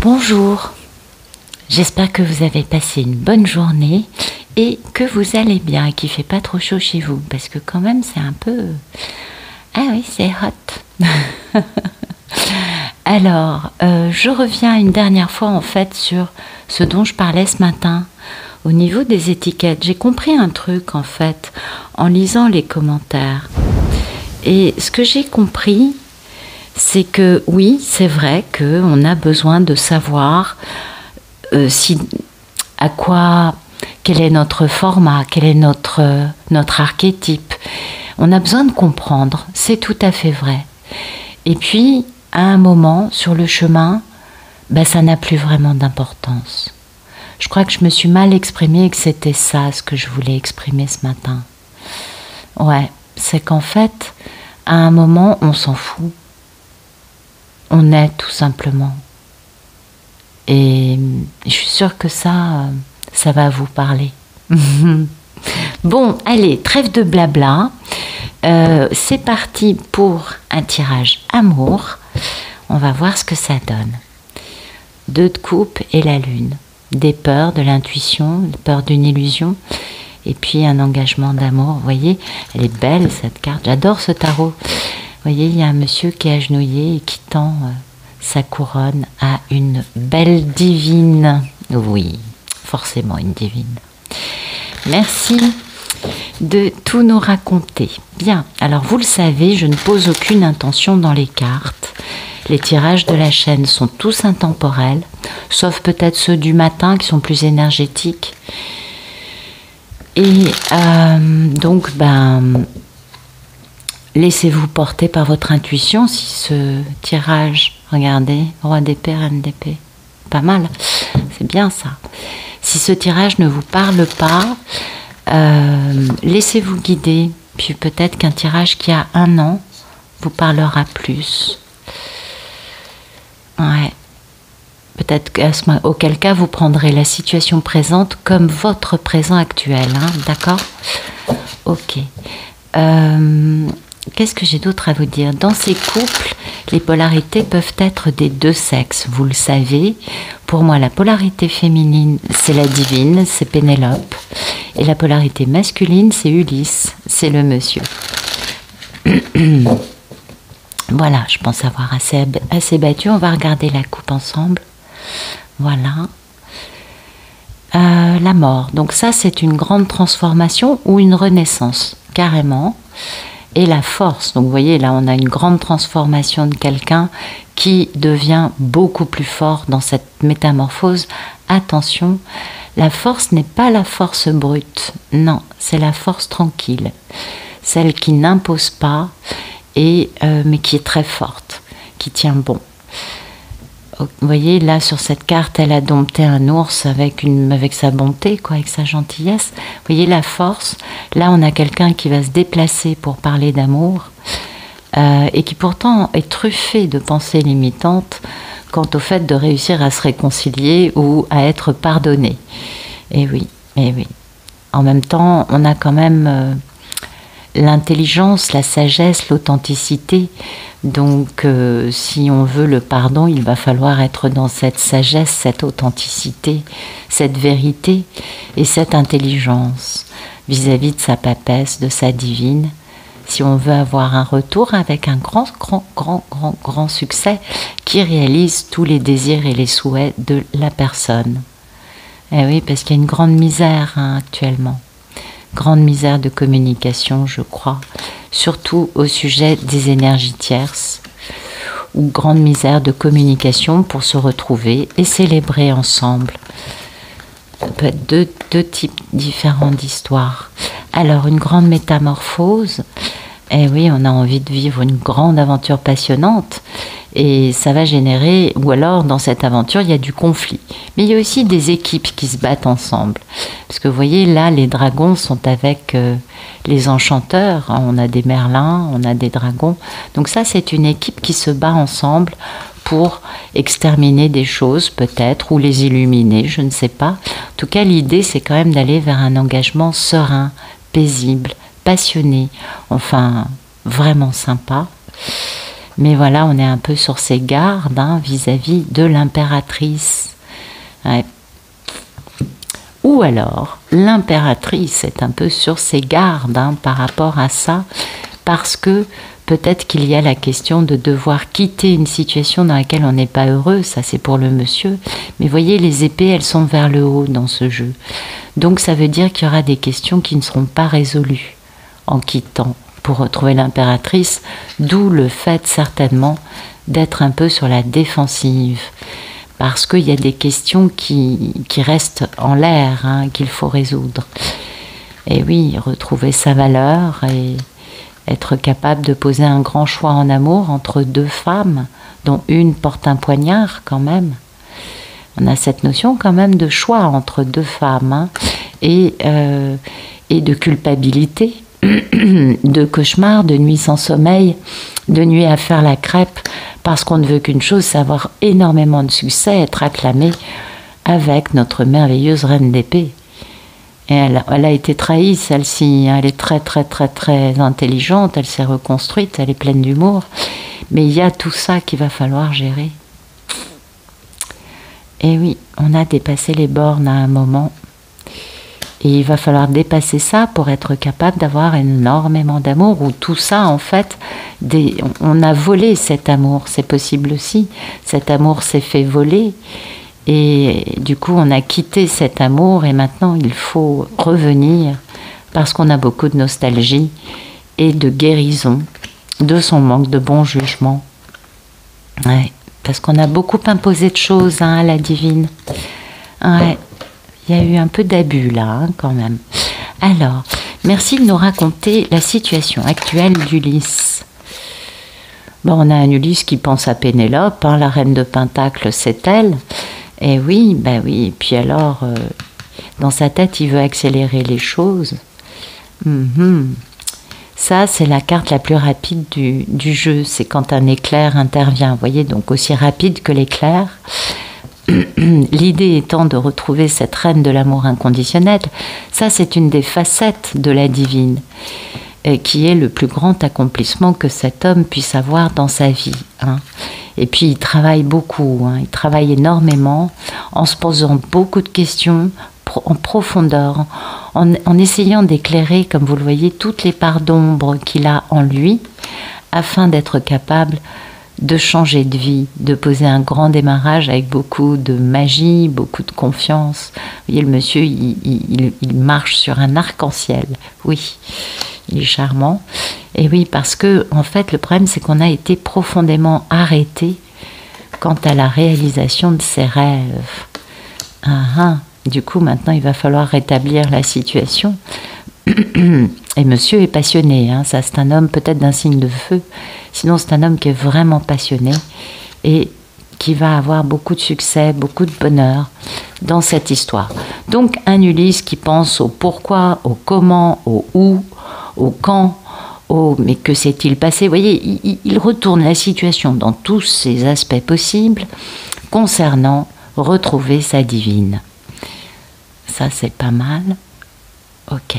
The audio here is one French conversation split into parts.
Bonjour, j'espère que vous avez passé une bonne journée et que vous allez bien et qu'il ne fait pas trop chaud chez vous parce que quand même c'est un peu... Ah oui, c'est hot. Alors, je reviens une dernière fois en fait sur ce dont je parlais ce matin. Au niveau des étiquettes, j'ai compris un truc en fait en lisant les commentaires. Et ce que j'ai compris, c'est que oui, c'est vrai qu'on a besoin de savoir quel est notre format, quel est notre archétype. On a besoin de comprendre, c'est tout à fait vrai. Et puis, à un moment, sur le chemin, ça n'a plus vraiment d'importance. Je crois que je me suis mal exprimée et que c'était ça ce que je voulais exprimer ce matin. Ouais, c'est qu'en fait, à un moment, on s'en fout. On est tout simplement. Et je suis sûre que ça va vous parler. Bon, allez, trêve de blabla. C'est parti pour un tirage amour. On va voir ce que ça donne. 2 de coupe et la lune. Des peurs, de l'intuition, des peurs d'une illusion. Et puis un engagement d'amour. Vous voyez, elle est belle cette carte. J'adore ce tarot. Vous voyez, il y a un monsieur qui est agenouillé et qui tend sa couronne à une belle divine. Oui, forcément une divine. Merci de tout nous raconter. Bien, alors vous le savez, je ne pose aucune intention dans les cartes. Les tirages de la chaîne sont tous intemporels, sauf peut-être ceux du matin qui sont plus énergétiques. Et donc, laissez-vous porter par votre intuition si ce tirage, regardez, roi d'épée, reine d'épée, pas mal, c'est bien ça. Si ce tirage ne vous parle pas, laissez-vous guider, puis peut-être qu'un tirage qui a 1 an vous parlera plus. Ouais. Peut-être auquel cas vous prendrez la situation présente comme votre présent actuel, hein, d'accord? Ok. Qu'est-ce que j'ai d'autre à vous dire? Dans ces couples, les polarités peuvent être des 2 sexes, vous le savez. Pour moi, la polarité féminine, c'est la divine, c'est Pénélope. Et la polarité masculine, c'est Ulysse, c'est le monsieur. Voilà, je pense avoir assez battu. On va regarder la coupe ensemble. Voilà. La mort. Donc ça, c'est une grande transformation ou une renaissance, carrément. Et la force. Donc vous voyez, là, on a une grande transformation de quelqu'un qui devient beaucoup plus fort dans cette métamorphose. Attention, la force n'est pas la force brute. Non, c'est la force tranquille. Celle qui n'impose pas, mais qui est très forte, qui tient bon. Vous voyez, là, sur cette carte, elle a dompté un ours avec sa bonté, quoi, avec sa gentillesse. Vous voyez la force. Là, on a quelqu'un qui va se déplacer pour parler d'amour et qui pourtant est truffé de pensées limitantes quant au fait de réussir à se réconcilier ou à être pardonné. Et oui, et oui. En même temps, on a quand même l'intelligence, la sagesse, l'authenticité. Donc, si on veut le pardon, il va falloir être dans cette sagesse, cette authenticité, cette vérité et cette intelligence vis-à-vis de sa papesse, de sa divine. Si on veut avoir un retour avec un grand succès qui réalise tous les désirs et les souhaits de la personne. Eh oui, parce qu'il y a une grande misère actuellement. Grande misère de communication, je crois, surtout au sujet des énergies tierces, ou grande misère de communication pour se retrouver et célébrer ensemble. Ça peut être deux types différents d'histoires. Alors, une grande métamorphose, eh oui, on a envie de vivre une grande aventure passionnante, et ça va générer, ou alors dans cette aventure, il y a du conflit. Mais il y a aussi des équipes qui se battent ensemble. Parce que vous voyez, là, les dragons sont avec les enchanteurs. On a des merlins, on a des dragons. Donc ça, c'est une équipe qui se bat ensemble pour exterminer des choses, peut-être, ou les illuminer, je ne sais pas. En tout cas, l'idée, c'est quand même d'aller vers un engagement serein, paisible, passionné, enfin, vraiment sympa. Mais voilà, on est un peu sur ses gardes vis-à-vis de l'impératrice. Ouais. Ou alors, l'impératrice est un peu sur ses gardes par rapport à ça, parce que peut-être qu'il y a la question de devoir quitter une situation dans laquelle on n'est pas heureux, ça c'est pour le monsieur. Mais voyez, les épées, elles sont vers le haut dans ce jeu. Donc ça veut dire qu'il y aura des questions qui ne seront pas résolues en quittant pour retrouver l'impératrice, d'où le fait certainement d'être un peu sur la défensive. Parce qu'il y a des questions qui restent en l'air, qu'il faut résoudre. Et oui, retrouver sa valeur et être capable de poser un grand choix en amour entre deux femmes, dont une porte un poignard quand même. On a cette notion quand même de choix entre deux femmes, et de culpabilité, de cauchemar, de nuit sans sommeil, de nuit à faire la crêpe, parce qu'on ne veut qu'une chose, c'est avoir énormément de succès, être acclamé avec notre merveilleuse reine d'épée. Et elle a été trahie, celle-ci. Elle est très, très, très, très intelligente. Elle s'est reconstruite. Elle est pleine d'humour. Mais il y a tout ça qu'il va falloir gérer. Et oui, on a dépassé les bornes à un moment. Et il va falloir dépasser ça pour être capable d'avoir énormément d'amour. Ou tout ça, en fait, on a volé cet amour. C'est possible aussi. Cet amour s'est fait voler. Et du coup, on a quitté cet amour et maintenant, il faut revenir parce qu'on a beaucoup de nostalgie et de guérison de son manque de bon jugement. Ouais, parce qu'on a beaucoup imposé de choses à la divine. Ouais, il y a eu un peu d'abus là, quand même. Alors, merci de nous raconter la situation actuelle d'Ulysse. Bon, on a un Ulysse qui pense à Pénélope, la reine de Pentacle, c'est elle. Et oui, oui. Et puis alors, dans sa tête, il veut accélérer les choses. Ça, c'est la carte la plus rapide du jeu. C'est quand un éclair intervient. Vous voyez, donc aussi rapide que l'éclair. L'idée étant de retrouver cette reine de l'amour inconditionnel. Ça, c'est une des facettes de la divine, qui est le plus grand accomplissement que cet homme puisse avoir dans sa vie. Et puis il travaille beaucoup, il travaille énormément, en se posant beaucoup de questions en profondeur, en essayant d'éclairer, comme vous le voyez, toutes les parts d'ombre qu'il a en lui, afin d'être capable de changer de vie, de poser un grand démarrage avec beaucoup de magie, beaucoup de confiance. Vous voyez, le monsieur, il marche sur un arc-en-ciel, oui. Il est charmant. Et oui, parce que, en fait, le problème, c'est qu'on a été profondément arrêté quant à la réalisation de ses rêves. Du coup, maintenant, il va falloir rétablir la situation. Et monsieur est passionné. Ça, c'est un homme peut-être d'un signe de feu. Sinon, c'est un homme qui est vraiment passionné et qui va avoir beaucoup de succès, beaucoup de bonheur dans cette histoire. Donc, un Ulysse qui pense au pourquoi, au comment, au où, au quand, au mais que s'est-il passé. Vous voyez, il retourne la situation dans tous ses aspects possibles concernant retrouver sa divine. Ça, c'est pas mal. Ok.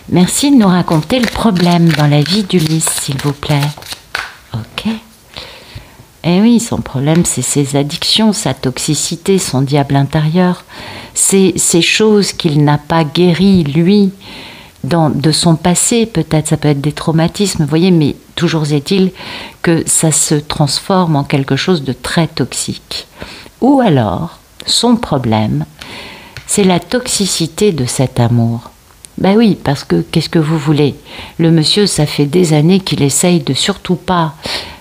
Merci de nous raconter le problème dans la vie d'Ulysse, s'il vous plaît. Ok. Eh oui, son problème, c'est ses addictions, sa toxicité, son diable intérieur. C'est ces choses qu'il n'a pas guéries, lui, de son passé, peut-être, ça peut être des traumatismes, vous voyez, mais toujours est-il que ça se transforme en quelque chose de très toxique. Ou alors, son problème, c'est la toxicité de cet amour. Ben oui, parce que, qu'est-ce que vous voulez? Le monsieur, ça fait des années qu'il essaye de surtout pas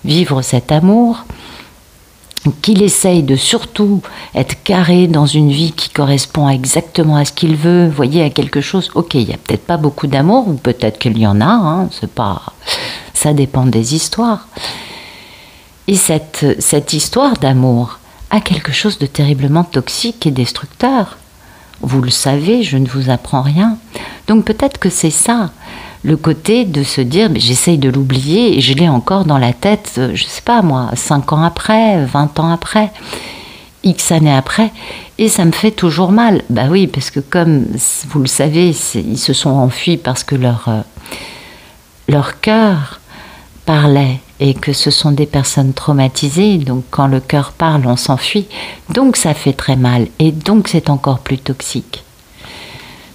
vivre cet amour, qu'il essaye de surtout être carré dans une vie qui correspond exactement à ce qu'il veut, vous voyez, à quelque chose. Ok, il n'y a peut-être pas beaucoup d'amour, ou peut-être qu'il y en a, c'est pas, ça dépend des histoires. Et cette histoire d'amour a quelque chose de terriblement toxique et destructeur. Vous le savez, je ne vous apprends rien. Donc peut-être que c'est ça, le côté de se dire, j'essaye de l'oublier et je l'ai encore dans la tête, je ne sais pas moi, 5 ans après, 20 ans après, X années après, et ça me fait toujours mal. Bah oui, parce que comme vous le savez, ils se sont enfuis parce que leur cœur parlait et que ce sont des personnes traumatisées, donc quand le cœur parle, on s'enfuit, donc ça fait très mal, et donc c'est encore plus toxique.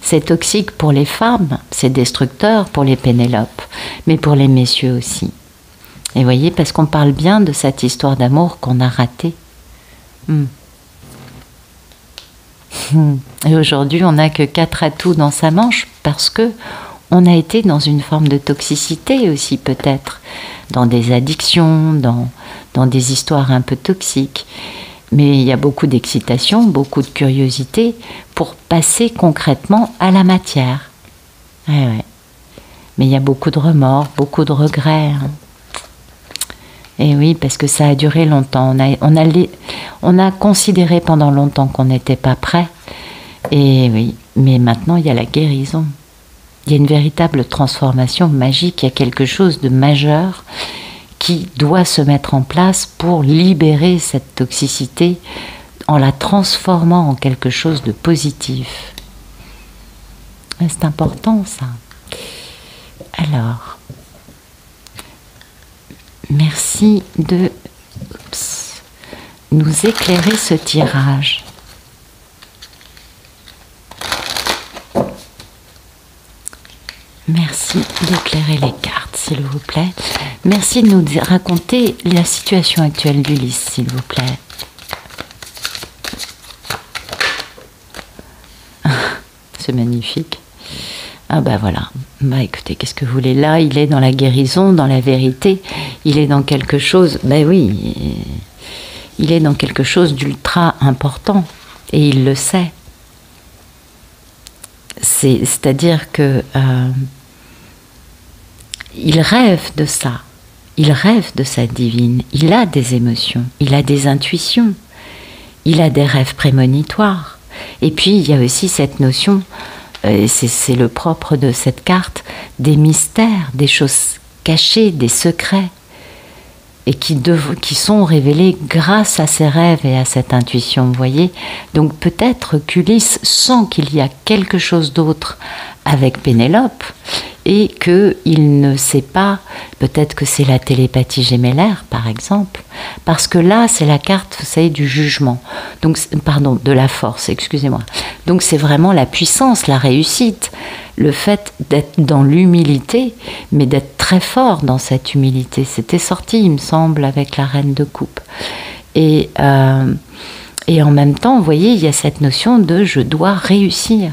C'est toxique pour les femmes, c'est destructeur pour les Pénélopes, mais pour les messieurs aussi. Et vous voyez, parce qu'on parle bien de cette histoire d'amour qu'on a ratée. Et aujourd'hui, on n'a que 4 atouts dans sa manche parce que on a été dans une forme de toxicité aussi peut-être, dans des addictions, dans des histoires un peu toxiques. Mais il y a beaucoup d'excitation, beaucoup de curiosité pour passer concrètement à la matière. Ouais. Mais il y a beaucoup de remords, beaucoup de regrets. Et oui, parce que ça a duré longtemps. On a considéré pendant longtemps qu'on n'était pas prêt. Et oui, mais maintenant il y a la guérison. Il y a une véritable transformation magique. Il y a quelque chose de majeur qui doit se mettre en place pour libérer cette toxicité en la transformant en quelque chose de positif. C'est important ça. Alors, merci de nous éclairer ce tirage. Merci d'éclairer les cartes, s'il vous plaît. Merci de nous raconter la situation actuelle d'Ulysse, s'il vous plaît. C'est magnifique. Ah bah voilà. Bah écoutez, qu'est-ce que vous voulez? Là, il est dans la guérison, dans la vérité. Il est dans quelque chose... Ben oui, il est dans quelque chose d'ultra important. Et il le sait. C'est-à-dire que... il rêve de ça. Il rêve de sa divine. Il a des émotions. Il a des intuitions. Il a des rêves prémonitoires. Et puis, il y a aussi cette notion, c'est le propre de cette carte, des mystères, des choses cachées, des secrets, et qui sont révélés grâce à ces rêves et à cette intuition, vous voyez. Donc peut-être qu'Ulysse sent qu'il y a quelque chose d'autre avec Pénélope, et qu'il ne sait pas, peut-être que c'est la télépathie gémellaire par exemple, parce que là c'est la carte, vous savez, du jugement, donc, pardon, de la force, excusez-moi. Donc c'est vraiment la puissance, la réussite, le fait d'être dans l'humilité, mais d'être très fort dans cette humilité. C'était sorti, il me semble, avec la reine de coupe. Et en même temps, vous voyez, il y a cette notion de « je dois réussir ».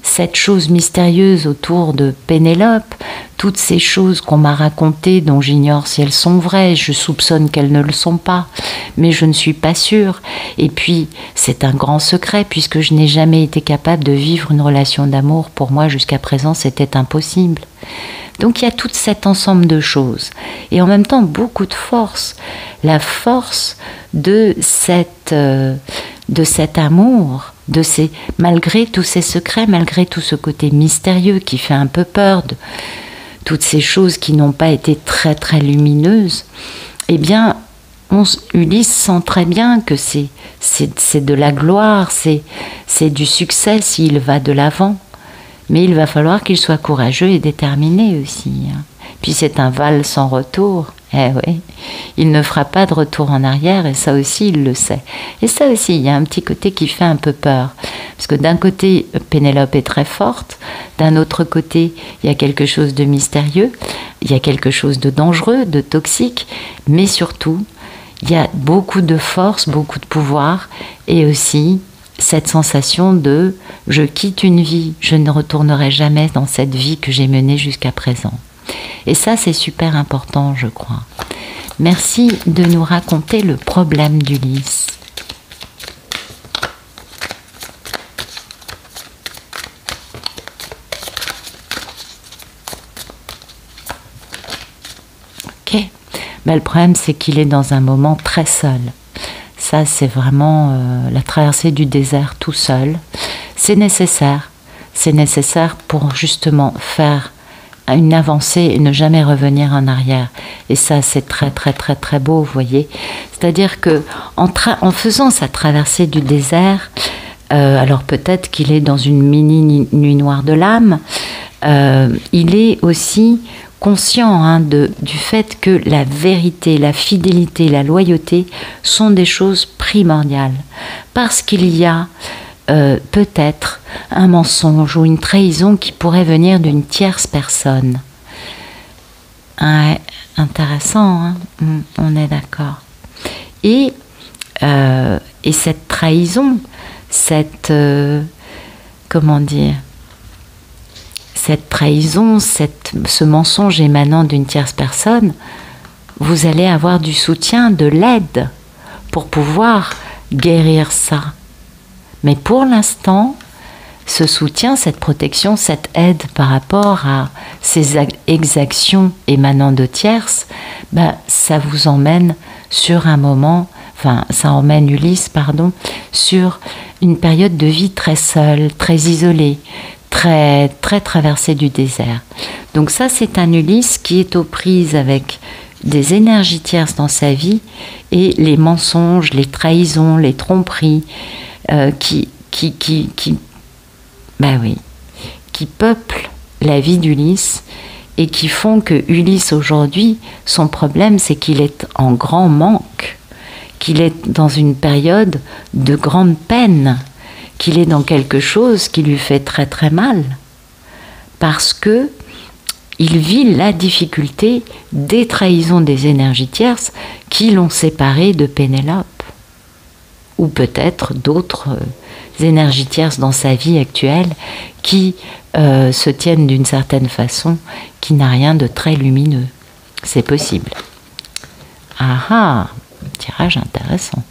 Cette chose mystérieuse autour de Pénélope, toutes ces choses qu'on m'a racontées dont j'ignore si elles sont vraies, je soupçonne qu'elles ne le sont pas, mais je ne suis pas sûre. Et puis, c'est un grand secret puisque je n'ai jamais été capable de vivre une relation d'amour. Pour moi, jusqu'à présent, c'était impossible. Donc il y a tout cet ensemble de choses. Et en même temps, beaucoup de force. La force de cet amour, malgré tous ces secrets, malgré tout ce côté mystérieux qui fait un peu peur, de toutes ces choses qui n'ont pas été très très lumineuses, eh bien, Ulysse sent très bien que c'est de la gloire, c'est du succès s'il va de l'avant. Mais il va falloir qu'il soit courageux et déterminé aussi. Puis c'est un val sans retour. Eh oui, il ne fera pas de retour en arrière, et ça aussi il le sait. Et ça aussi, il y a un petit côté qui fait un peu peur. Parce que d'un côté, Pénélope est très forte, d'un autre côté, il y a quelque chose de mystérieux, il y a quelque chose de dangereux, de toxique, mais surtout, il y a beaucoup de force, beaucoup de pouvoir, et aussi cette sensation de « je quitte une vie, je ne retournerai jamais dans cette vie que j'ai menée jusqu'à présent ». Et ça, c'est super important, je crois. Merci de nous raconter le problème d'Ulysse. Ok. Ben, le problème, c'est qu'il est dans un moment très seul. Ça, c'est vraiment la traversée du désert tout seul. C'est nécessaire. C'est nécessaire pour justement faire une avancée et ne jamais revenir en arrière. Et ça, c'est très, très, très, très beau, vous voyez. C'est-à-dire que en faisant sa traversée du désert, alors peut-être qu'il est dans une mini nuit noire de l'âme, il est aussi conscient hein, du fait que la vérité, la fidélité, la loyauté sont des choses primordiales. Parce qu'il y a peut-être un mensonge ou une trahison qui pourrait venir d'une tierce personne. Intéressant, hein, on est d'accord. Et cette trahison, comment dire, cette trahison, ce mensonge émanant d'une tierce personne, vous allez avoir du soutien, de l'aide pour pouvoir guérir ça. Mais pour l'instant, ce soutien, cette protection, cette aide par rapport à ces exactions émanant de tierces, ça vous emmène sur un moment, ça emmène Ulysse, sur une période de vie très seule, très isolée, très, très traversée du désert. Donc ça, c'est un Ulysse qui est aux prises avec des énergies tierces dans sa vie et les mensonges, les trahisons, les tromperies qui peuplent la vie d'Ulysse et qui font que Ulysse aujourd'hui, son problème, c'est qu'il est en grand manque, qu'il est dans une période de grande peine, qu'il est dans quelque chose qui lui fait très très mal, parce que il vit la difficulté des trahisons des énergies tierces qui l'ont séparé de Pénélope, ou peut-être d'autres énergies tierces dans sa vie actuelle qui se tiennent d'une certaine façon, qui n'a rien de très lumineux. C'est possible. Ah, tirage intéressant.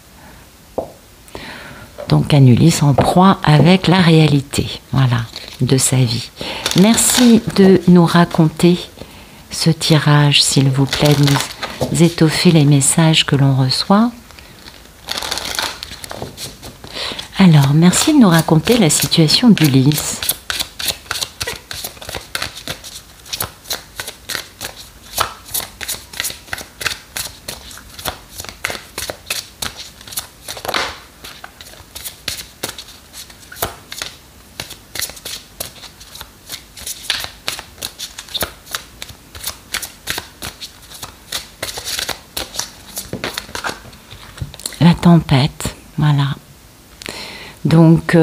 Donc un Ulysse en proie avec la réalité, voilà, de sa vie. Merci de nous raconter ce tirage, s'il vous plaît, de nous étoffer les messages que l'on reçoit. Alors, merci de nous raconter la situation d'Ulysse. La tempête, voilà. Donc,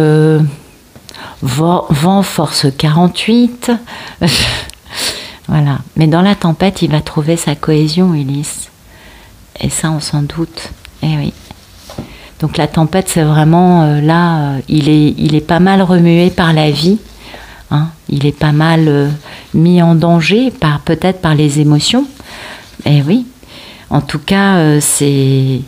vent force 48, voilà. Mais dans la tempête, il va trouver sa cohésion, Ulysse. Et ça, on s'en doute. Eh oui. Donc la tempête, c'est vraiment, là, il est pas mal remué par la vie. Hein. Il est pas mal mis en danger, peut-être par les émotions. Eh oui. En tout cas, c'est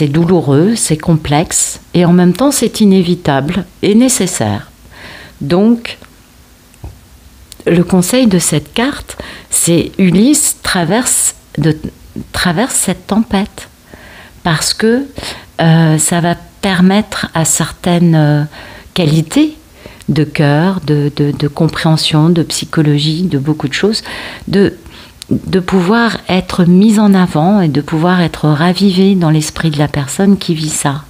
douloureux, c'est complexe, et en même temps c'est inévitable et nécessaire. Donc, le conseil de cette carte, c'est Ulysse traverse cette tempête, parce que ça va permettre à certaines qualités de cœur, de compréhension, de psychologie, de beaucoup de choses, de pouvoir être mise en avant et de pouvoir être ravivée dans l'esprit de la personne qui vit ça.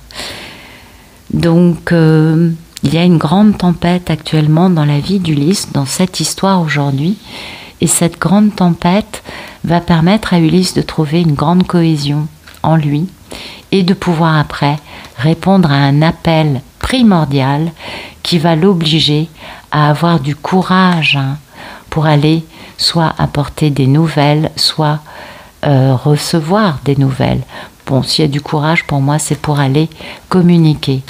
Donc, il y a une grande tempête actuellement dans la vie d'Ulysse, dans cette histoire aujourd'hui, et cette grande tempête va permettre à Ulysse de trouver une grande cohésion en lui et de pouvoir après répondre à un appel primordial qui va l'obliger à avoir du courage pour aller soit apporter des nouvelles, soit recevoir des nouvelles. Bon, s'il y a du courage, pour moi, c'est pour aller communiquer.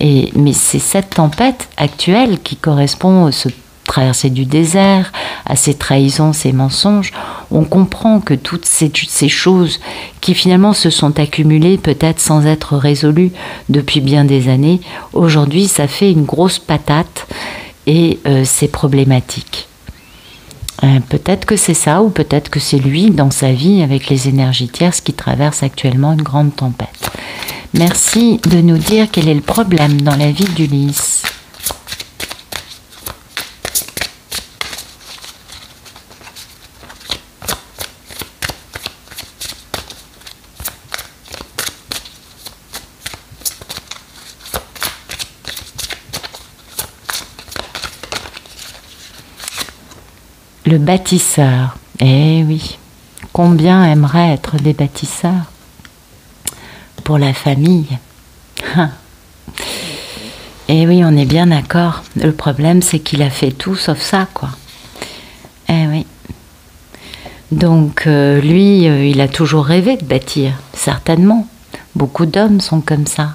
Mais c'est cette tempête actuelle qui correspond à ce traversée du désert, à ces trahisons, ces mensonges. On comprend que toutes ces choses qui finalement se sont accumulées, peut-être sans être résolues depuis bien des années, aujourd'hui, ça fait une grosse patate et c'est problématique. Peut-être que c'est ça, ou peut-être que c'est lui dans sa vie avec les énergies tierces qui traverse actuellement une grande tempête. Merci de nous dire quel est le problème dans la vie d'Ulysse. Le bâtisseur. Eh oui, combien aimeraient être des bâtisseurs pour la famille. Eh oui, on est bien d'accord. Le problème, c'est qu'il a fait tout sauf ça, quoi. Eh oui. Donc, lui, il a toujours rêvé de bâtir, certainement. Beaucoup d'hommes sont comme ça.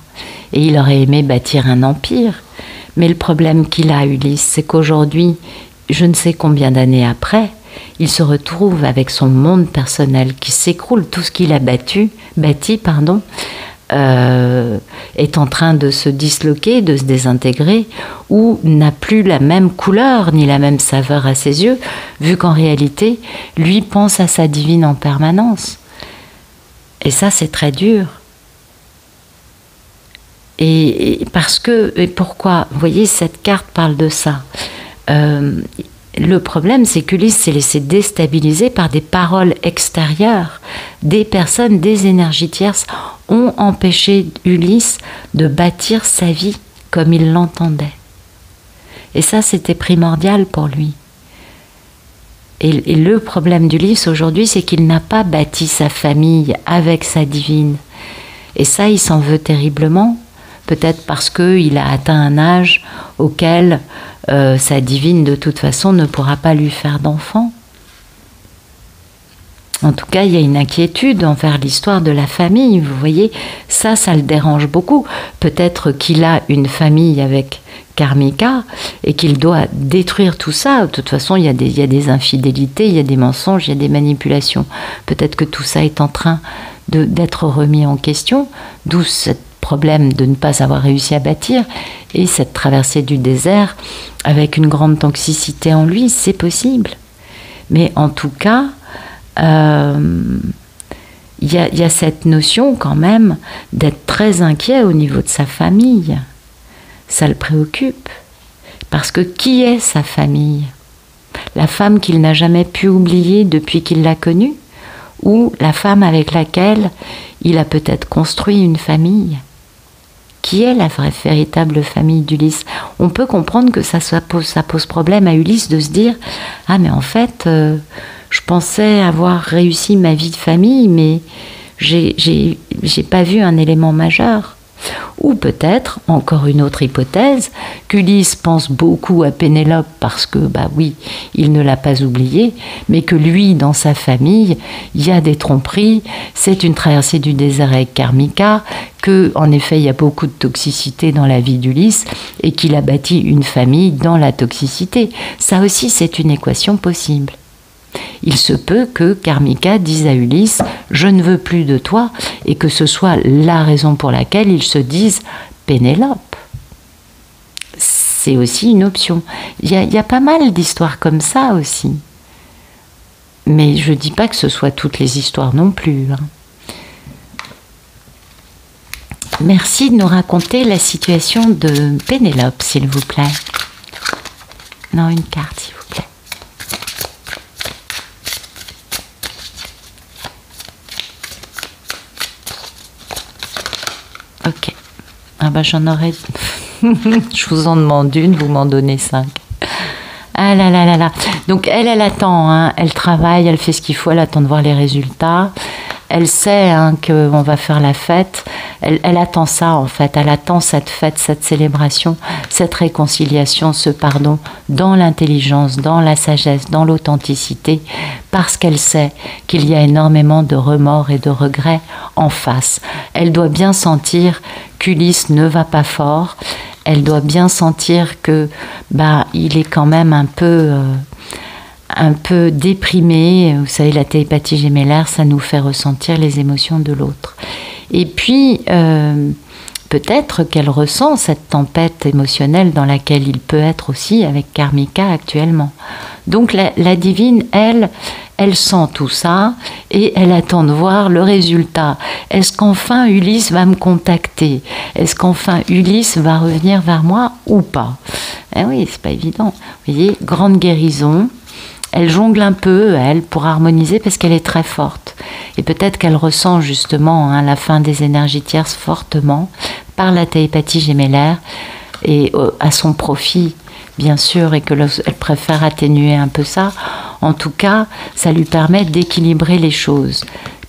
Et il aurait aimé bâtir un empire. Mais le problème qu'il a, Ulysse, c'est qu'aujourd'hui, je ne sais combien d'années après, il se retrouve avec son monde personnel qui s'écroule. Tout ce qu'il a bâti, est en train de se disloquer, de se désintégrer, ou n'a plus la même couleur ni la même saveur à ses yeux, vu qu'en réalité, lui pense à sa divine en permanence. Et ça, c'est très dur. Et pourquoi? Vous voyez, cette carte parle de ça. Le problème, c'est qu'Ulysse s'est laissé déstabiliser par des paroles extérieures. Des personnes, des énergies tierces ont empêché Ulysse de bâtir sa vie comme il l'entendait. Et ça, c'était primordial pour lui. Et le problème d'Ulysse aujourd'hui, c'est qu'il n'a pas bâti sa famille avec sa divine. Et ça, il s'en veut terriblement. Peut-être parce qu'il a atteint un âge auquel sa divine, de toute façon, ne pourra pas lui faire d'enfant. En tout cas, il y a une inquiétude envers l'histoire de la famille. Vous voyez, ça le dérange beaucoup. Peut-être qu'il a une famille avec Karmika et qu'il doit détruire tout ça. De toute façon, il y a des infidélités, il y a des mensonges, il y a des manipulations. Peut-être que tout ça est en train d'être remis en question, d'où cette problème de ne pas avoir réussi à bâtir et cette traversée du désert avec une grande toxicité en lui, c'est possible. Mais en tout cas, il y a cette notion quand même d'être très inquiet au niveau de sa famille. Ça le préoccupe. Parce que qui est sa famille? La femme qu'il n'a jamais pu oublier depuis qu'il l'a connue? Ou la femme avec laquelle il a peut-être construit une famille? Qui est la vraie, véritable famille d'Ulysse? On peut comprendre que ça pose problème à Ulysse de se dire « Ah mais en fait, je pensais avoir réussi ma vie de famille, mais j'ai pas vu un élément majeur. » Ou peut-être, encore une autre hypothèse, qu'Ulysse pense beaucoup à Pénélope parce que, bah oui, il ne l'a pas oubliée, mais que lui, dans sa famille, il y a des tromperies, c'est une traversée du désert avec Karmika, que, en effet, il y a beaucoup de toxicité dans la vie d'Ulysse et qu'il a bâti une famille dans la toxicité. Ça aussi, c'est une équation possible. Il se peut que Karmika dise à Ulysse « Je ne veux plus de toi » et que ce soit la raison pour laquelle il se dise Pénélope. C'est aussi une option. Il y a pas mal d'histoires comme ça aussi. Mais je ne dis pas que ce soit toutes les histoires non plus. Merci de nous raconter la situation de Pénélope, s'il vous plaît. Non, une carte, s'il vous plaît. Ok. Ah bah j'en aurais... Je vous en demande une, vous m'en donnez 5. Ah là là là là. Donc elle attend, hein. Elle travaille, elle fait ce qu'il faut, elle attend de voir les résultats. Elle sait qu'on va faire la fête. Elle attend ça en fait. Elle attend cette fête, cette célébration, cette réconciliation, ce pardon dans l'intelligence, dans la sagesse, dans l'authenticité, parce qu'elle sait qu'il y a énormément de remords et de regrets en face. Elle doit bien sentir qu'Ulysse ne va pas fort. Elle doit bien sentir que il est quand même un peu déprimé. Vous savez, la télépathie gémellaire, ça nous fait ressentir les émotions de l'autre. Et puis, peut-être qu'elle ressent cette tempête émotionnelle dans laquelle il peut être aussi avec Karmika actuellement. Donc la divine, elle sent tout ça et elle attend de voir le résultat. Est-ce qu'enfin Ulysse va me contacter? Est-ce qu'enfin Ulysse va revenir vers moi ou pas? Eh oui, c'est pas évident. Vous voyez, grande guérison. Elle jongle un peu, elle, pour harmoniser parce qu'elle est très forte. Et peut-être qu'elle ressent justement la fin des énergies tierces fortement par la télépathie gémellaire et à son profit, bien sûr, et qu'elle préfère atténuer un peu ça En tout cas, ça lui permet d'équilibrer les choses.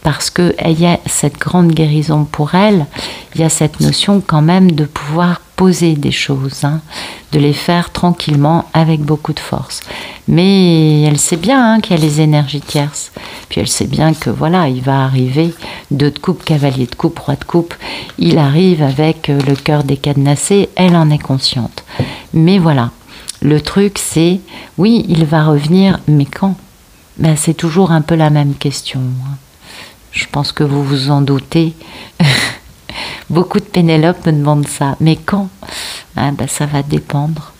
Parce qu'il y a cette grande guérison pour elle, il y a cette notion quand même de pouvoir poser des choses, hein, de les faire tranquillement avec beaucoup de force. Mais elle sait bien hein, qu'il y a les énergies tierces. Puis elle sait bien que voilà, il va arriver 2 de coupe, cavalier de coupe, roi de coupe. Il arrive avec le cœur décadenassé, elle en est consciente. Mais voilà, le truc c'est, oui, il va revenir, mais quand? Ben, c'est toujours un peu la même question, hein. Je pense que vous vous en doutez. Beaucoup de Pénélope me demandent ça. Mais quand? Ah ben, ça va dépendre.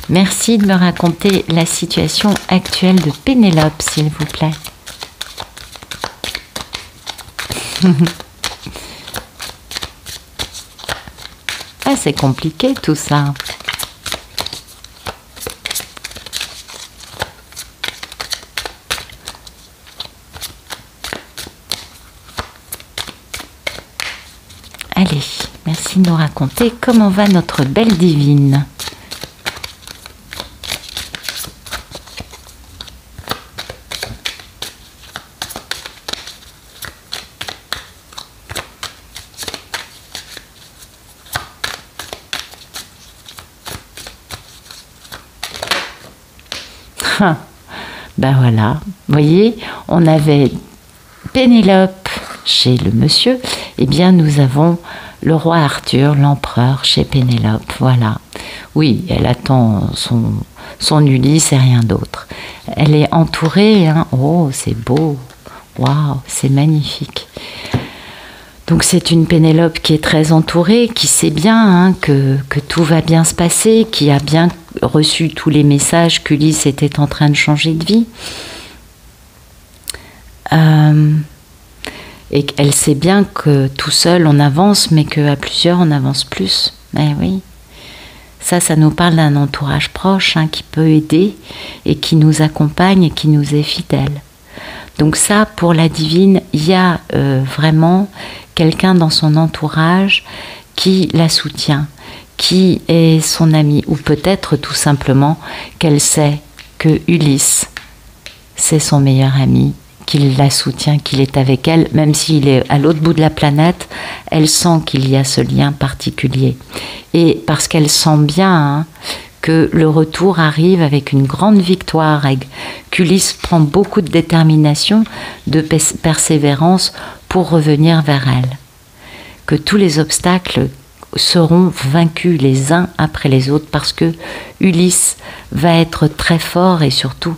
Merci de me raconter la situation actuelle de Pénélope, s'il vous plaît. Ah, c'est compliqué tout ça. Allez, merci de nous raconter comment va notre belle divine. Ben voilà, vous voyez, on avait Pénélope chez le monsieur, eh bien nous avons le roi Arthur, l'empereur chez Pénélope, voilà. Oui, elle attend son Ulysse et rien d'autre. Elle est entourée, hein, oh c'est beau, waouh, c'est magnifique. Donc c'est une Pénélope qui est très entourée, qui sait bien hein, que tout va bien se passer, qui a bien reçu tous les messages qu'Ulysse était en train de changer de vie. Et qu'elle sait bien que tout seul on avance, mais qu'à plusieurs on avance plus. Eh oui. Ça nous parle d'un entourage proche hein, qui peut aider et qui nous accompagne et qui nous est fidèle. Donc ça, pour la divine, il y a vraiment quelqu'un dans son entourage qui la soutient, qui est son ami, ou peut-être tout simplement qu'elle sait que Ulysse, c'est son meilleur ami, qu'il la soutient, qu'il est avec elle, même s'il est à l'autre bout de la planète, elle sent qu'il y a ce lien particulier. Et parce qu'elle sent bien hein, que le retour arrive avec une grande victoire, et qu'Ulysse prend beaucoup de détermination, de persévérance pour revenir vers elle. Que tous les obstacles seront vaincus les uns après les autres parce que Ulysse va être très fort et surtout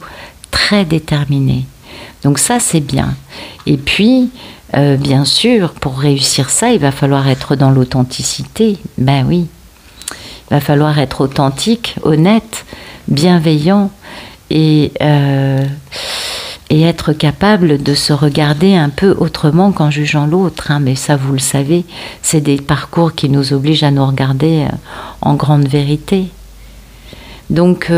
très déterminé. Donc ça c'est bien. Et puis bien sûr pour réussir ça il va falloir être dans l'authenticité. Ben oui, il va falloir être authentique, honnête, bienveillant et être capable de se regarder un peu autrement qu'en jugeant l'autre. Hein. Mais ça, vous le savez, c'est des parcours qui nous obligent à nous regarder en grande vérité. Donc,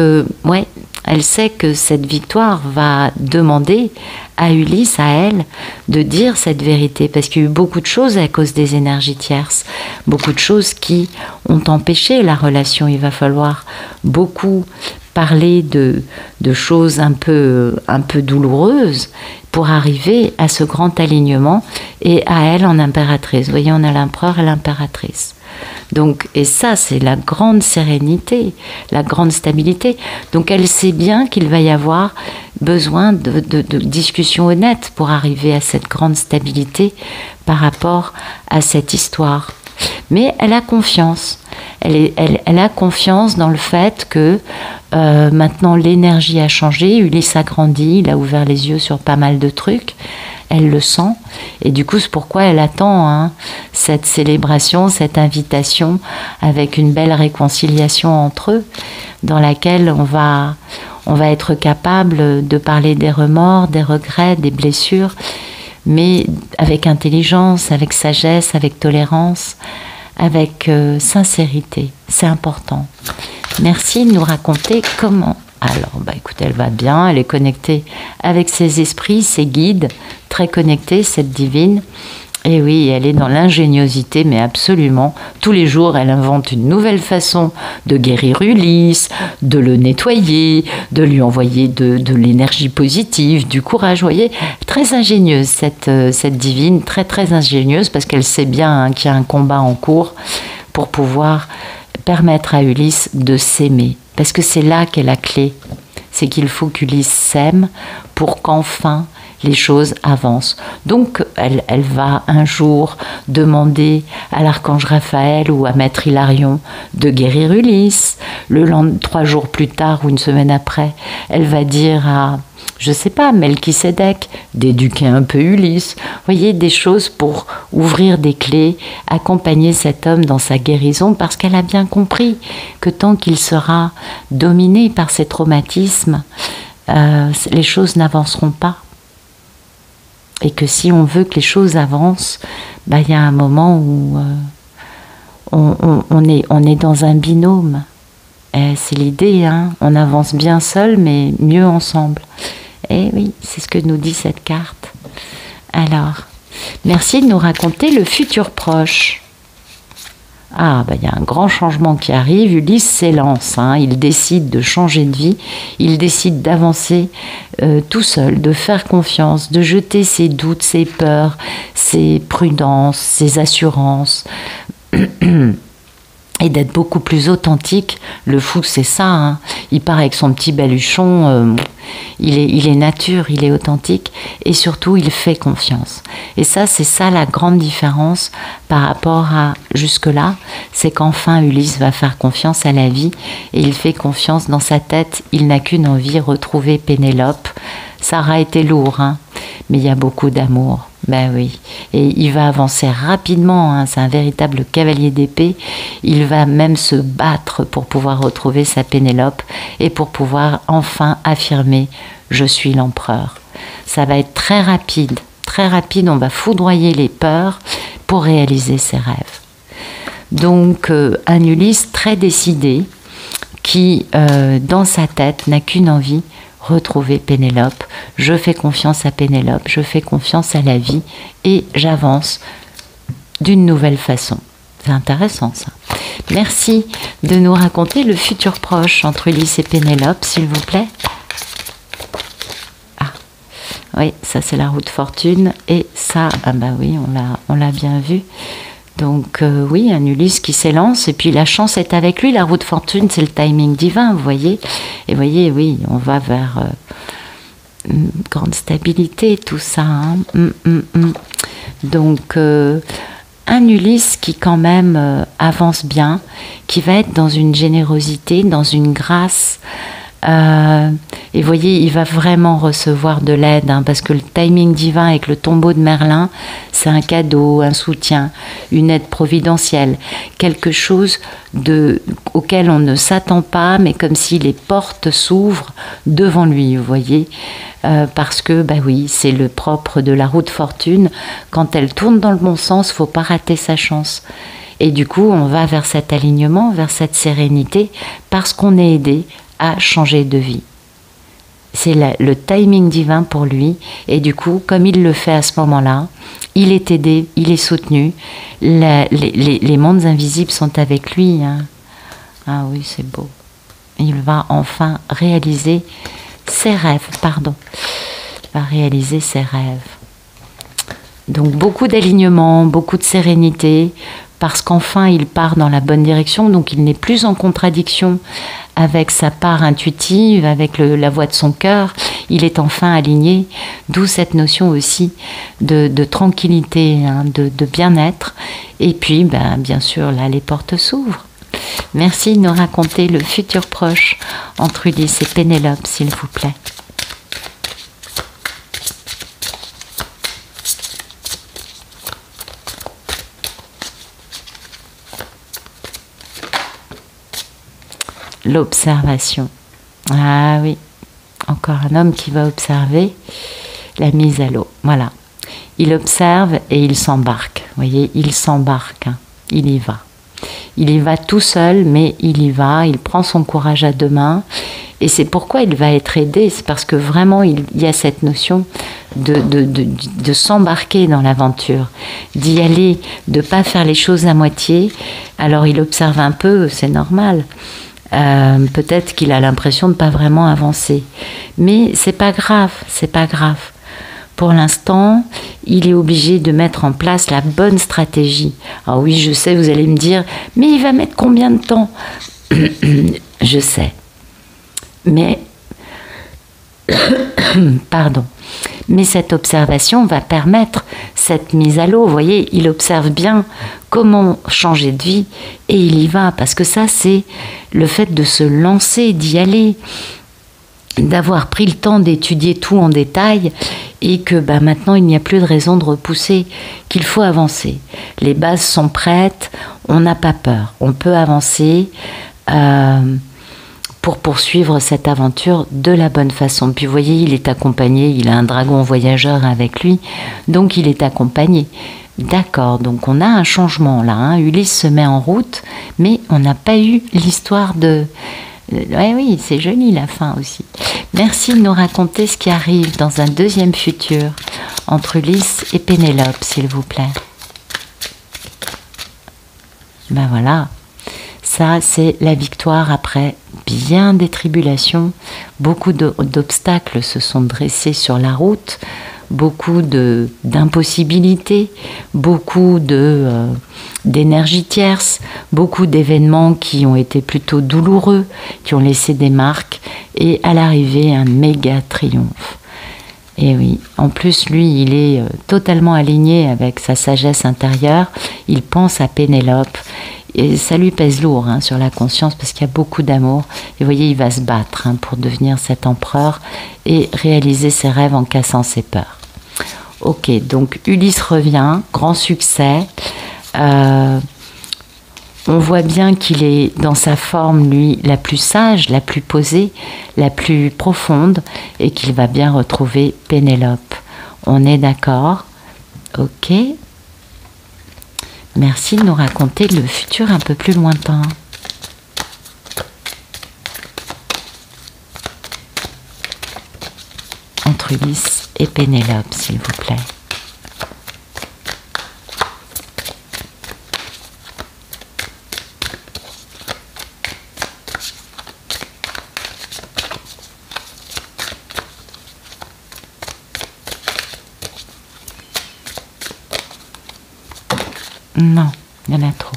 ouais, elle sait que cette victoire va demander à Ulysse, à elle, de dire cette vérité. Parce qu'il y a eu beaucoup de choses à cause des énergies tierces. Beaucoup de choses qui ont empêché la relation. Il va falloir beaucoup parler de choses un peu douloureuses pour arriver à ce grand alignement et à elle en impératrice. Vous voyez, on a l'empereur et l'impératrice. Donc, et ça, c'est la grande sérénité, la grande stabilité. Donc, elle sait bien qu'il va y avoir besoin de discussions honnêtes pour arriver à cette grande stabilité par rapport à cette histoire. Mais elle a confiance. Elle a confiance dans le fait que maintenant l'énergie a changé, Ulysse a grandi, il a ouvert les yeux sur pas mal de trucs, elle le sent, et du coup c'est pourquoi elle attend hein, cette célébration, cette invitation avec une belle réconciliation entre eux, dans laquelle on va être capable de parler des remords, des regrets, des blessures, mais avec intelligence, avec sagesse, avec tolérance, avec sincérité. C'est important. Merci de nous raconter comment. Alors, bah, écoutez, elle va bien, elle est connectée avec ses esprits, ses guides, très connectée, cette divine. Et oui, elle est dans l'ingéniosité, mais absolument. Tous les jours, elle invente une nouvelle façon de guérir Ulysse, de le nettoyer, de lui envoyer de l'énergie positive, du courage. Vous voyez, très ingénieuse, cette divine, très très ingénieuse, parce qu'elle sait bien hein, qu'il y a un combat en cours pour pouvoir permettre à Ulysse de s'aimer. Parce que c'est là qu'est la clé. C'est qu'il faut qu'Ulysse s'aime pour qu'enfin les choses avancent. Donc, elle va un jour demander à l'archange Raphaël ou à Maître Hilarion de guérir Ulysse. 3 jours plus tard ou une semaine après, elle va dire à, je sais pas, Melchisédek d'éduquer un peu Ulysse. Vous voyez, des choses pour ouvrir des clés, accompagner cet homme dans sa guérison, parce qu'elle a bien compris que tant qu'il sera dominé par ces traumatismes, les choses n'avanceront pas. Et que si on veut que les choses avancent, bah, y a un moment où on est dans un binôme. C'est l'idée, hein. On avance bien seul, mais mieux ensemble. Et oui, c'est ce que nous dit cette carte. Alors, merci de nous raconter le futur proche. Ah, bah, y a un grand changement qui arrive. Ulysse s'élance, hein. Il décide de changer de vie, il décide d'avancer tout seul, de faire confiance, de jeter ses doutes, ses peurs, ses prudences, ses assurances. Et d'être beaucoup plus authentique. Le fou, c'est ça. Hein. Il part avec son petit baluchon. Il est nature, il est authentique. Et surtout, il fait confiance. Et ça, c'est ça la grande différence par rapport à jusque-là. C'est qu'enfin, Ulysse va faire confiance à la vie. Et il fait confiance dans sa tête. Il n'a qu'une envie, retrouver Pénélope. Ça aura été lourd, hein, mais il y a beaucoup d'amour. Ben oui, et il va avancer rapidement, hein, c'est un véritable cavalier d'épée. Il va même se battre pour pouvoir retrouver sa Pénélope et pour pouvoir enfin affirmer « je suis l'empereur ». Ça va être très rapide, on va foudroyer les peurs pour réaliser ses rêves. Donc un Ulysse très décidé qui, dans sa tête, n'a qu'une envie, retrouver Pénélope. Je fais confiance à Pénélope, je fais confiance à la vie et j'avance d'une nouvelle façon. C'est intéressant ça. Merci de nous raconter le futur proche entre Ulysse et Pénélope, s'il vous plaît. Ah, oui, ça c'est la roue de fortune et ça, ah bah oui, on l'a bien vu. Donc oui, un Ulysse qui s'élance et puis la chance est avec lui. La roue de fortune, c'est le timing divin, vous voyez. Et vous voyez, oui, on va vers une grande stabilité, tout ça. Hein. Donc un Ulysse qui quand même avance bien, qui va être dans une générosité, dans une grâce. Et vous voyez, il va vraiment recevoir de l'aide, hein, parce que le timing divin avec le tombeau de Merlin, c'est un cadeau, un soutien, une aide providentielle, quelque chose auquel on ne s'attend pas, mais comme si les portes s'ouvrent devant lui, vous voyez, parce que, bah oui, c'est le propre de la roue de fortune. Quand elle tourne dans le bon sens, faut pas rater sa chance. Et du coup, on va vers cet alignement, vers cette sérénité, parce qu'on est aidé à changer de vie. C'est le timing divin pour lui, et du coup, comme il le fait à ce moment-là, il est aidé, il est soutenu, les mondes invisibles sont avec lui. Hein. Ah oui, c'est beau. Il va enfin réaliser ses rêves, Il va réaliser ses rêves. Donc beaucoup d'alignement, beaucoup de sérénité, parce qu'enfin il part dans la bonne direction, donc il n'est plus en contradiction avec sa part intuitive, avec la voix de son cœur, il est enfin aligné, d'où cette notion aussi de tranquillité, hein, de bien-être, et puis ben, bien sûr là les portes s'ouvrent. Merci de nous raconter le futur proche entre Ulysse et Pénélope, s'il vous plaît. L'observation. Ah oui, encore un homme qui va observer la mise à l'eau. Voilà. Il observe et il s'embarque. Vous voyez, il s'embarque. Hein. Il y va. Il y va tout seul, mais il y va. Il prend son courage à deux mains. Et c'est pourquoi il va être aidé, c'est parce que vraiment il y a cette notion de s'embarquer dans l'aventure, d'y aller, de ne pas faire les choses à moitié. Alors il observe un peu, c'est normal. Peut-être qu'il a l'impression de ne pas vraiment avancer. Mais c'est pas grave, c'est pas grave. Pour l'instant, il est obligé de mettre en place la bonne stratégie. Ah oui, je sais, vous allez me dire, mais il va mettre combien de temps? Je sais. Mais, pardon. Mais cette observation va permettre cette mise à l'eau. Vous voyez, il observe bien comment changer de vie et il y va. Parce que ça, c'est le fait de se lancer, d'y aller, d'avoir pris le temps d'étudier tout en détail et que maintenant il n'y a plus de raison de repousser, qu'il faut avancer. Les bases sont prêtes, on n'a pas peur, on peut avancer pour poursuivre cette aventure de la bonne façon. Puis vous voyez, il est accompagné, il a un dragon voyageur avec lui, donc il est accompagné. D'accord, donc on a un changement là, hein. Ulysse se met en route, mais on n'a pas eu l'histoire de... Oui, c'est joli la fin aussi. Merci de nous raconter ce qui arrive dans un deuxième futur entre Ulysse et Pénélope, s'il vous plaît. Ben voilà, ça c'est la victoire après bien des tribulations. Beaucoup d'obstacles se sont dressés sur la route, beaucoup d'impossibilités, beaucoup d'énergie tierce, beaucoup d'événements qui ont été plutôt douloureux, qui ont laissé des marques, et à l'arrivée, un méga triomphe. Et oui, en plus, lui, il est totalement aligné avec sa sagesse intérieure, il pense à Pénélope, et ça lui pèse lourd sur la conscience, parce qu'il y a beaucoup d'amour, et vous voyez, il va se battre pour devenir cet empereur, et réaliser ses rêves en cassant ses peurs. Ok, donc Ulysse revient, grand succès. On voit bien qu'il est dans sa forme, lui, la plus sage, la plus posée, la plus profonde, et qu'il va bien retrouver Pénélope. On est d'accord? Ok. Merci de nous raconter le futur un peu plus lointain. Entre Ulysse et Pénélope, s'il vous plaît. Non, il y en a trop.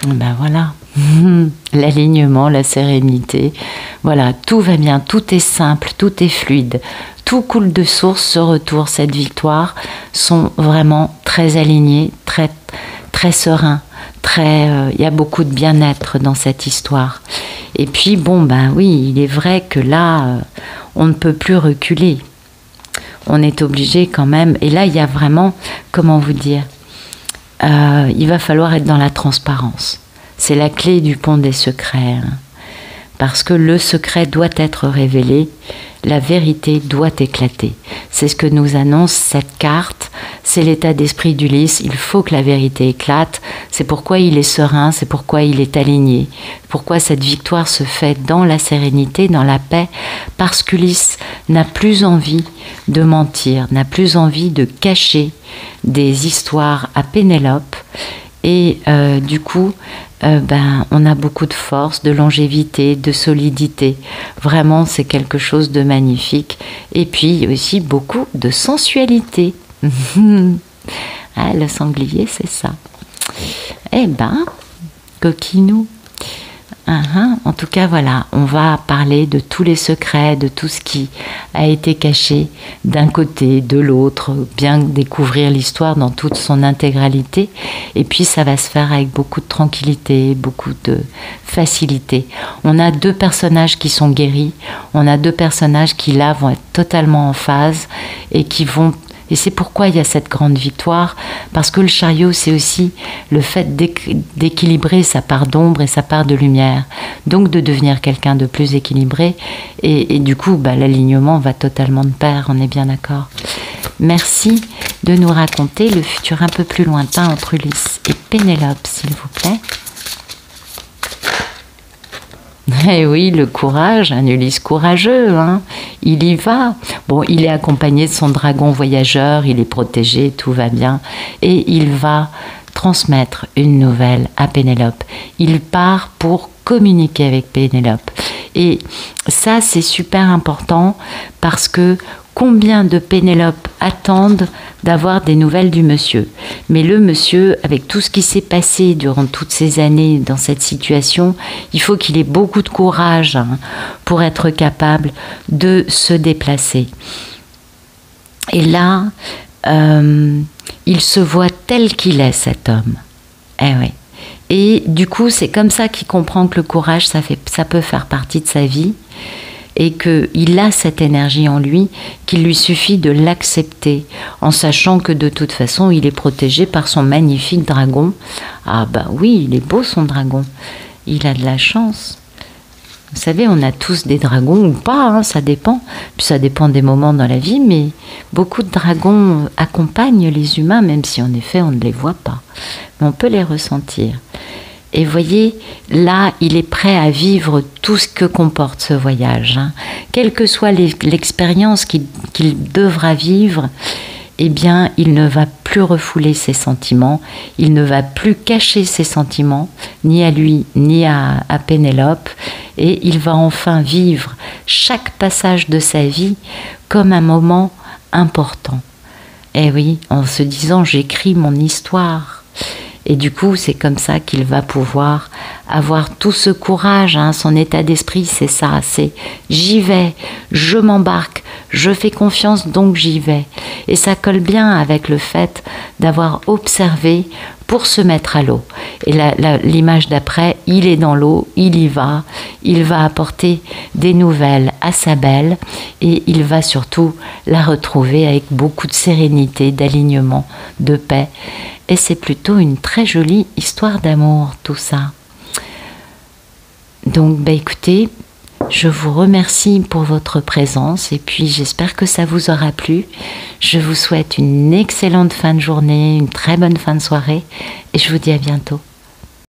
Ben voilà, l'alignement, la sérénité, voilà, tout va bien, tout est simple, tout est fluide, tout coule de source, ce retour, cette victoire sont vraiment très alignés, très, très sereins, il y a beaucoup de bien-être dans cette histoire. Et puis bon, ben oui, il est vrai que là, on ne peut plus reculer, on est obligé quand même, et là il y a vraiment, comment vous dire, il va falloir être dans la transparence. C'est la clé du pont des secrets. Parce que le secret doit être révélé, la vérité doit éclater. C'est ce que nous annonce cette carte, c'est l'état d'esprit d'Ulysse, il faut que la vérité éclate, c'est pourquoi il est serein, c'est pourquoi il est aligné, pourquoi cette victoire se fait dans la sérénité, dans la paix, parce qu'Ulysse n'a plus envie de mentir, n'a plus envie de cacher des histoires à Pénélope, et du coup, on a beaucoup de force, de longévité, de solidité. Vraiment, c'est quelque chose de magnifique. Et puis aussi beaucoup de sensualité. Le sanglier, c'est ça. Eh ben, coquinou. En tout cas, voilà, on va parler de tous les secrets, de tout ce qui a été caché d'un côté, de l'autre, bien découvrir l'histoire dans toute son intégralité. Et puis, ça va se faire avec beaucoup de tranquillité, beaucoup de facilité. On a 2 personnages qui sont guéris, on a 2 personnages qui, là, vont être totalement en phase et qui vont... Et c'est pourquoi il y a cette grande victoire, parce que le chariot, c'est aussi le fait d'équilibrer sa part d'ombre et sa part de lumière, donc de devenir quelqu'un de plus équilibré, et du coup, l'alignement va totalement de pair, on est bien d'accord. Merci de nous raconter le futur un peu plus lointain entre Ulysse et Pénélope, s'il vous plaît. Eh oui, le courage, un Ulysse courageux, hein. Il y va. Bon, il est accompagné de son dragon voyageur, il est protégé, tout va bien. Et il va transmettre une nouvelle à Pénélope. Il part pour communiquer avec Pénélope. Et ça, c'est super important parce que combien de Pénélope attendent d'avoir des nouvelles du monsieur. Mais le monsieur, avec tout ce qui s'est passé durant toutes ces années dans cette situation, il faut qu'il ait beaucoup de courage, hein, pour être capable de se déplacer. Et là, il se voit tel qu'il est, cet homme. Eh oui. Et du coup, c'est comme ça qu'il comprend que le courage, ça peut faire partie de sa vie. Et qu'il a cette énergie en lui, qu'il lui suffit de l'accepter, en sachant que de toute façon, il est protégé par son magnifique dragon. Ah bah oui, il est beau son dragon, il a de la chance. Vous savez, on a tous des dragons ou pas, hein, ça dépend. Puis ça dépend des moments dans la vie, mais beaucoup de dragons accompagnent les humains, même si en effet on ne les voit pas. Mais on peut les ressentir. Et voyez, là, il est prêt à vivre tout ce que comporte ce voyage, hein. Quelle que soit l'expérience qu'il devra vivre, eh bien, il ne va plus refouler ses sentiments, il ne va plus cacher ses sentiments, ni à lui, ni à Pénélope, et il va enfin vivre chaque passage de sa vie comme un moment important. Eh oui, en se disant, j'écris mon histoire. Et du coup, c'est comme ça qu'il va pouvoir avoir tout ce courage, hein. Son état d'esprit, c'est ça, c'est j'y vais, je m'embarque, je fais confiance, donc j'y vais. Et ça colle bien avec le fait d'avoir observé pour se mettre à l'eau. Et l'image d'après, il est dans l'eau, il va apporter des nouvelles à sa belle et il va surtout la retrouver avec beaucoup de sérénité, d'alignement, de paix. Et c'est plutôt une très jolie histoire d'amour, tout ça. Donc, bah écoutez, je vous remercie pour votre présence et puis j'espère que ça vous aura plu. Je vous souhaite une excellente fin de journée, une très bonne fin de soirée et je vous dis à bientôt.